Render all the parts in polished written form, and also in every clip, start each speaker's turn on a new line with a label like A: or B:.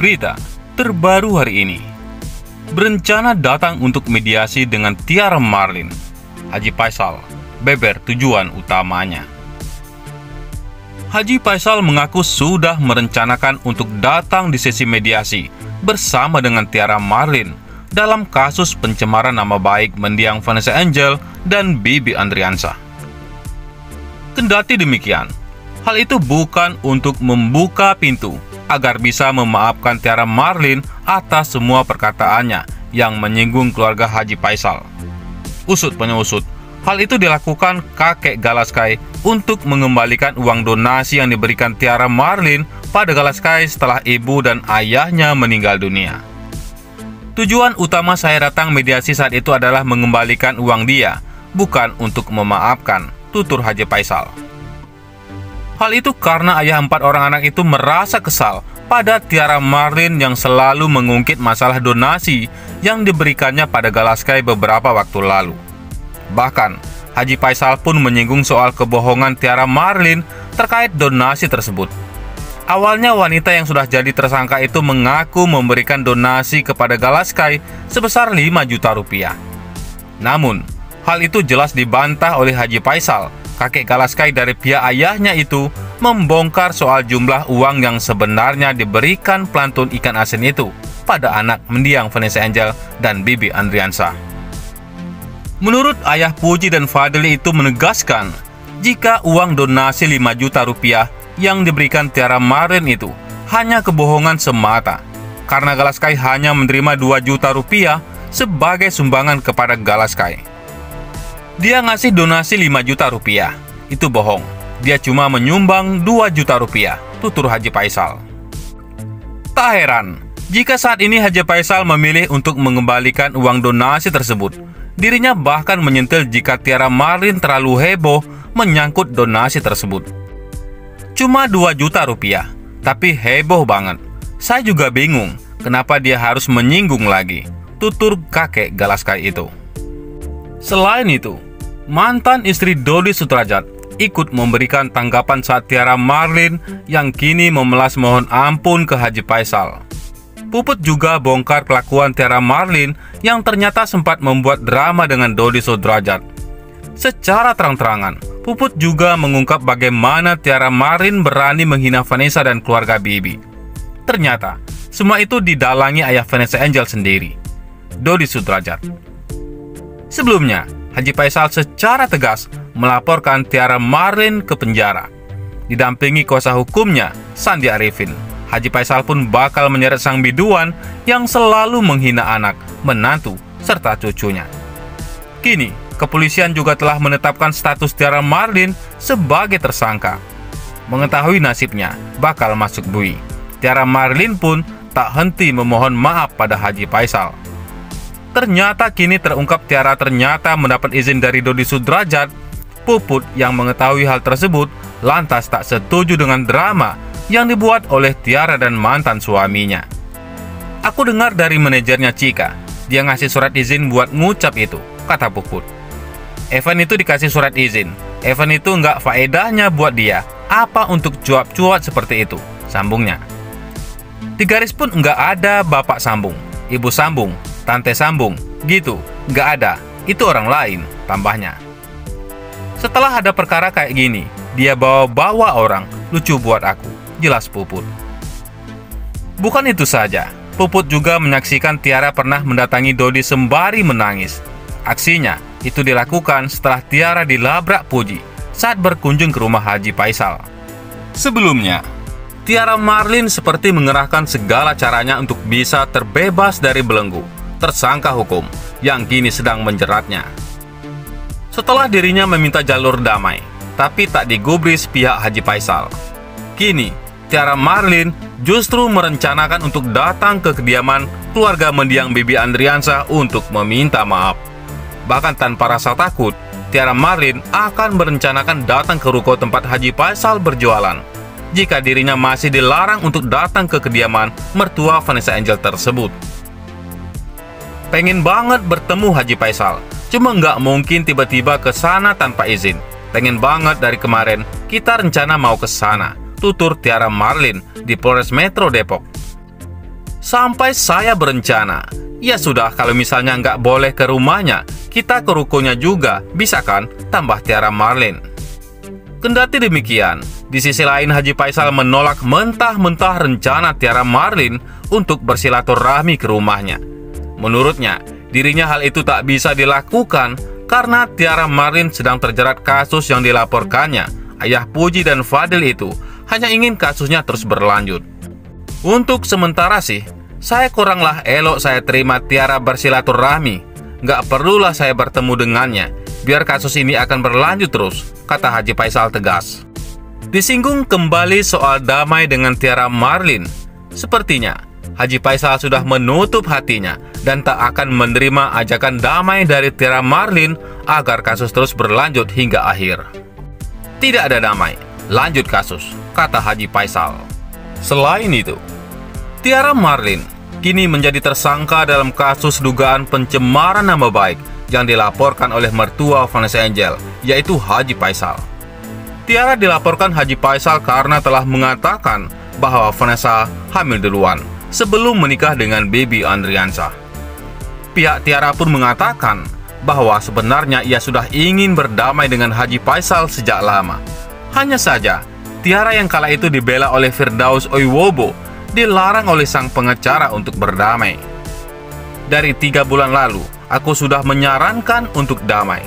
A: Berita terbaru hari ini. Berencana datang untuk mediasi dengan Tiara Marlin. Haji Faisal beber tujuan utamanya. Haji Faisal mengaku sudah merencanakan untuk datang di sesi mediasi bersama dengan Tiara Marlin dalam kasus pencemaran nama baik mendiang Vanessa Angel dan Bibi Andriansah. Kendati demikian, hal itu bukan untuk membuka pintu agar bisa memaafkan Tiara Marlin atas semua perkataannya yang menyinggung keluarga Haji Faisal. Usut punya usut, hal itu dilakukan kakek Galaskai untuk mengembalikan uang donasi yang diberikan Tiara Marlin pada Galaskai setelah ibu dan ayahnya meninggal dunia. Tujuan utama saya datang mediasi saat itu adalah mengembalikan uang dia, bukan untuk memaafkan, tutur Haji Faisal. Hal itu karena ayah 4 orang anak itu merasa kesal pada Tiara Marlin yang selalu mengungkit masalah donasi yang diberikannya pada Galaskai beberapa waktu lalu. Bahkan, Haji Faisal pun menyinggung soal kebohongan Tiara Marlin terkait donasi tersebut. Awalnya wanita yang sudah jadi tersangka itu mengaku memberikan donasi kepada Galaskai sebesar 5 juta rupiah. Namun, hal itu jelas dibantah oleh Haji Faisal. Kakek Galaskai dari pihak ayahnya itu membongkar soal jumlah uang yang sebenarnya diberikan pelantun ikan asin itu pada anak mendiang Vanessa Angel dan Bibi Andriansah. Menurut ayah Puji dan Fadli itu menegaskan, jika uang donasi 5 juta rupiah yang diberikan Tiara Marlin itu hanya kebohongan semata, karena Galaskai hanya menerima 2 juta rupiah sebagai sumbangan kepada Galaskai. Dia ngasih donasi 5 juta rupiah, itu bohong. Dia cuma menyumbang 2 juta rupiah, tutur Haji Faisal. Tak heran jika saat ini Haji Faisal memilih untuk mengembalikan uang donasi tersebut. Dirinya bahkan menyentil jika Tiara Marlin terlalu heboh menyangkut donasi tersebut. Cuma 2 juta rupiah, tapi heboh banget. Saya juga bingung kenapa dia harus menyinggung lagi, tutur kakek Galaskai itu. Selain itu, mantan istri Dodi Sudrajat ikut memberikan tanggapan saat Tiara Marlin yang kini memelas mohon ampun ke Haji Faisal. Puput juga bongkar kelakuan Tiara Marlin yang ternyata sempat membuat drama dengan Dodi Sudrajat. Secara terang-terangan, Puput juga mengungkap bagaimana Tiara Marlin berani menghina Vanessa dan keluarga Bibi. Ternyata, semua itu didalangi ayah Vanessa Angel sendiri, Dodi Sudrajat. Sebelumnya, Haji Faisal secara tegas melaporkan Tiara Marlin ke penjara. Didampingi kuasa hukumnya, Sandi Arifin, Haji Faisal pun bakal menyeret sang biduan yang selalu menghina anak, menantu, serta cucunya. Kini, kepolisian juga telah menetapkan status Tiara Marlin sebagai tersangka. Mengetahui nasibnya bakal masuk bui, Tiara Marlin pun tak henti memohon maaf pada Haji Faisal. Ternyata kini terungkap Tiara ternyata mendapat izin dari Dodi Sudrajat. Puput yang mengetahui hal tersebut lantas tak setuju dengan drama yang dibuat oleh Tiara dan mantan suaminya. Aku dengar dari manajernya Cika, dia ngasih surat izin buat ngucap itu, kata Puput. Evan itu dikasih surat izin. Evan itu nggak faedahnya buat dia. Apa untuk cuap-cuap seperti itu, sambungnya. Di garis pun nggak ada bapak sambung, ibu sambung, tante sambung, gitu. Nggak ada, itu orang lain, tambahnya. Setelah ada perkara kayak gini, dia bawa-bawa orang, lucu buat aku, jelas Puput. Bukan itu saja, Puput juga menyaksikan Tiara pernah mendatangi Dodi sembari menangis. Aksinya itu dilakukan setelah Tiara dilabrak Puji saat berkunjung ke rumah Haji Faisal. Sebelumnya, Tiara Marlin seperti mengerahkan segala caranya untuk bisa terbebas dari belenggu tersangka hukum yang kini sedang menjeratnya. Setelah dirinya meminta jalur damai, tapi tak digubris pihak Haji Faisal. Kini, Tiara Marlin justru merencanakan untuk datang ke kediaman keluarga mendiang Bibi Andriansah untuk meminta maaf. Bahkan tanpa rasa takut, Tiara Marlin akan merencanakan datang ke ruko tempat Haji Faisal berjualan jika dirinya masih dilarang untuk datang ke kediaman mertua Vanessa Angel tersebut. Pengen banget bertemu Haji Faisal, cuma nggak mungkin tiba-tiba ke sana tanpa izin. Pengen banget dari kemarin, kita rencana mau ke sana, tutur Tiara Marlin di Polres Metro Depok. Sampai saya berencana, ya sudah kalau misalnya nggak boleh ke rumahnya, kita ke rukonya juga, bisa kan? Tambah Tiara Marlin. Kendati demikian, di sisi lain Haji Faisal menolak mentah-mentah rencana Tiara Marlin untuk bersilaturahmi ke rumahnya. Menurutnya, dirinya hal itu tak bisa dilakukan karena Tiara Marlin sedang terjerat kasus yang dilaporkannya. Ayah Puji dan Fadil itu hanya ingin kasusnya terus berlanjut. Untuk sementara sih, saya kuranglah elok saya terima Tiara bersilaturahmi. Nggak perlulah saya bertemu dengannya, biar kasus ini akan berlanjut terus, kata Haji Faisal tegas. Disinggung kembali soal damai dengan Tiara Marlin. Sepertinya Haji Faisal sudah menutup hatinya dan tak akan menerima ajakan damai dari Tiara Marlin agar kasus terus berlanjut hingga akhir. Tidak ada damai, lanjut kasus, kata Haji Faisal. Selain itu, Tiara Marlin kini menjadi tersangka dalam kasus dugaan pencemaran nama baik yang dilaporkan oleh mertua Vanessa Angel, yaitu Haji Faisal. Tiara dilaporkan Haji Faisal karena telah mengatakan bahwa Vanessa hamil duluan sebelum menikah dengan Baby Andriansah. Pihak Tiara pun mengatakan bahwa sebenarnya ia sudah ingin berdamai dengan Haji Faisal sejak lama. Hanya saja, Tiara yang kala itu dibela oleh Firdaus Oiwobo dilarang oleh sang pengacara untuk berdamai. Dari 3 bulan lalu, aku sudah menyarankan untuk damai,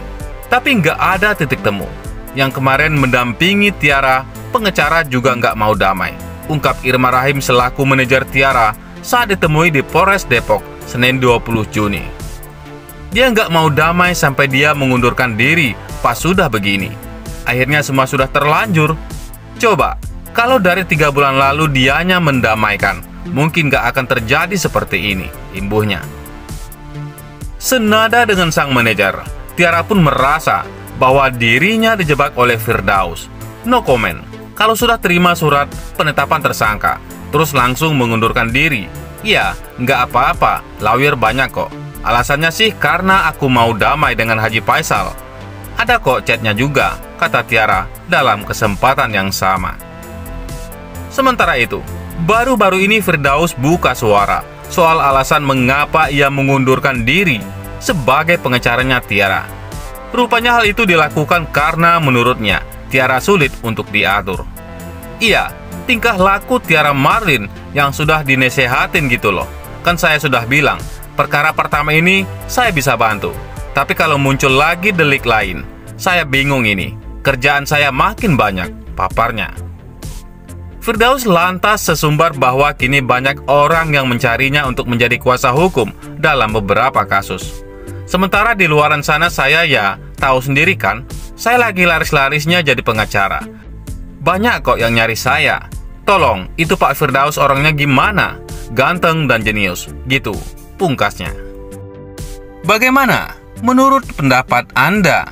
A: tapi nggak ada titik temu. Yang kemarin mendampingi Tiara, pengacara juga nggak mau damai, ungkap Irma Rahim selaku manajer Tiara saat ditemui di Polres Depok, Senin 20 Juni. Dia nggak mau damai sampai dia mengundurkan diri pas sudah begini. Akhirnya semua sudah terlanjur. Coba, kalau dari 3 bulan lalu dianya mendamaikan, mungkin nggak akan terjadi seperti ini, imbuhnya. Senada dengan sang manajer, Tiara pun merasa bahwa dirinya dijebak oleh Firdaus. No comment. Kalau sudah terima surat penetapan tersangka, terus langsung mengundurkan diri. Ya, nggak apa-apa, lawyer banyak kok. Alasannya sih karena aku mau damai dengan Haji Faisal. Ada kok chatnya juga, kata Tiara dalam kesempatan yang sama. Sementara itu, baru-baru ini Firdaus buka suara soal alasan mengapa ia mengundurkan diri sebagai pengacaranya Tiara. Rupanya hal itu dilakukan karena menurutnya Tiara sulit untuk diatur. Iya, tingkah laku Tiara Marlin yang sudah dinesehatin gitu loh. Kan saya sudah bilang, perkara pertama ini saya bisa bantu. Tapi kalau muncul lagi delik lain, saya bingung ini. Kerjaan saya makin banyak, paparnya. Firdaus lantas sesumbar bahwa kini banyak orang yang mencarinya untuk menjadi kuasa hukum dalam beberapa kasus. Sementara di luaran sana saya ya tahu sendiri kan, saya lagi laris-larisnya jadi pengacara. Banyak kok yang nyari saya. Tolong, itu Pak Firdaus orangnya gimana? Ganteng dan jenius, gitu, pungkasnya. Bagaimana menurut pendapat Anda?